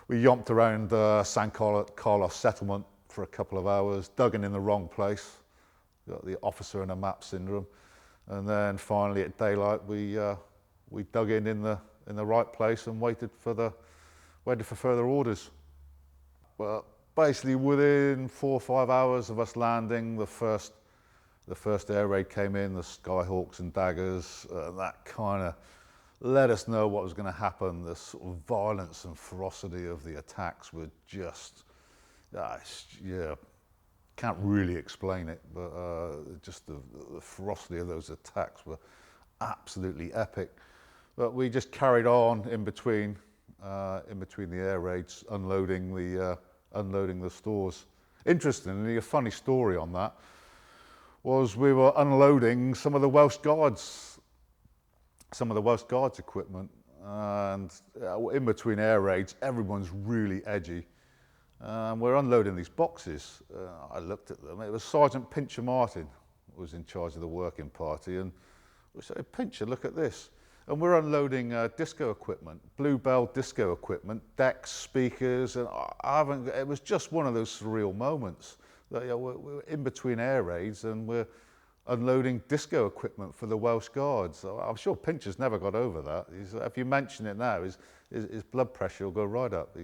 We yomped around San Carlos settlement for a couple of hours, dug in the wrong place, got the officer and a map syndrome, and then finally at daylight we dug in the right place and waited for further orders. Well, basically within 4 or 5 hours of us landing, the first air raid came in, the Skyhawks and Daggers, and that kind of let us know what was going to happen. The sort of violence and ferocity of the attacks were just, yeah, can't really explain it, but just the ferocity of those attacks were absolutely epic. But we just carried on in between the air raids, unloading the stores. Interestingly, a funny story on that was we were unloading some of the Welsh Guards equipment, and in between air raids, everyone's really edgy. We're unloading these boxes. I looked at them. It was Sergeant Pincher Martin who was in charge of the working party, and we said, "Pincher, look at this." And we're unloading disco equipment, Bluebell disco equipment, decks, speakers, and it was just one of those surreal moments that we're in between air raids and we're unloading disco equipment for the Welsh Guards. I'm sure Pincher's never got over that. If you mention it now, his blood pressure will go right up.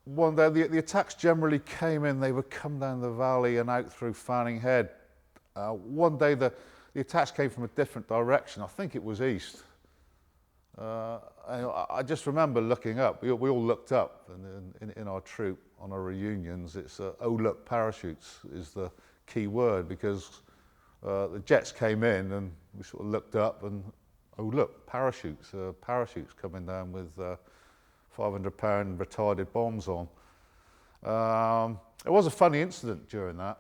One day, the attacks generally came in, they would come down the valley and out through Fanning Head. One day the attacks came from a different direction. I think it was east. I just remember looking up. We all looked up, and in our troop, on our reunions, it's "oh look, parachutes" is the key word, because the jets came in and we sort of looked up and "oh look, parachutes coming down with 500-pound retarded bombs on." It was a funny incident during that,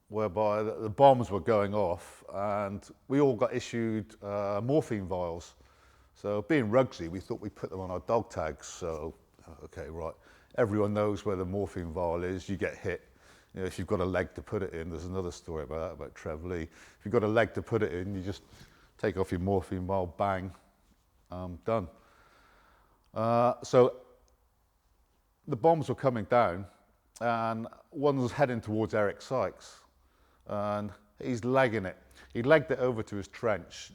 whereby the bombs were going off and we all got issued morphine vials. So being Rugsy, we thought we'd put them on our dog tags. So, okay, right, everyone knows where the morphine vial is, you get hit. You know, if you've got a leg to put it in, there's another story about that, about Trev Lee. If you've got a leg to put it in, you just take off your morphine vial, bang, done. So the bombs were coming down and one was heading towards Eric Sykes, and he's legging it. He legged it over to his trench,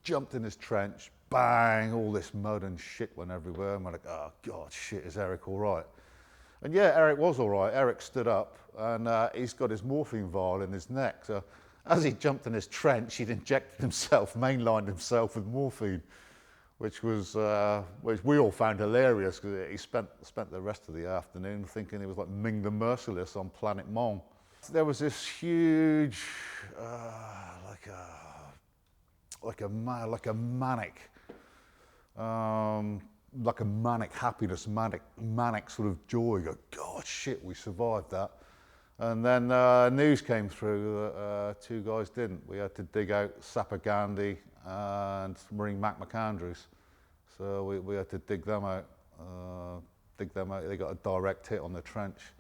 jumped in his trench, bang, all this mud and shit went everywhere, and we're like, oh God, shit, is Eric all right? And yeah, Eric was all right. Eric stood up and he's got his morphine vial in his neck. So as he jumped in his trench, he'd injected himself, mainlined himself with morphine, which we all found hilarious, because he spent the rest of the afternoon thinking he was like Ming the Merciless on Planet Mong. There was this huge, like a manic happiness, manic sort of joy. You go, God, shit, we survived that. And then news came through that 2 guys didn't. We had to dig out Sapper Gandhi and Marine Mac McAndrews. So we had to dig them out. They got a direct hit on the trench.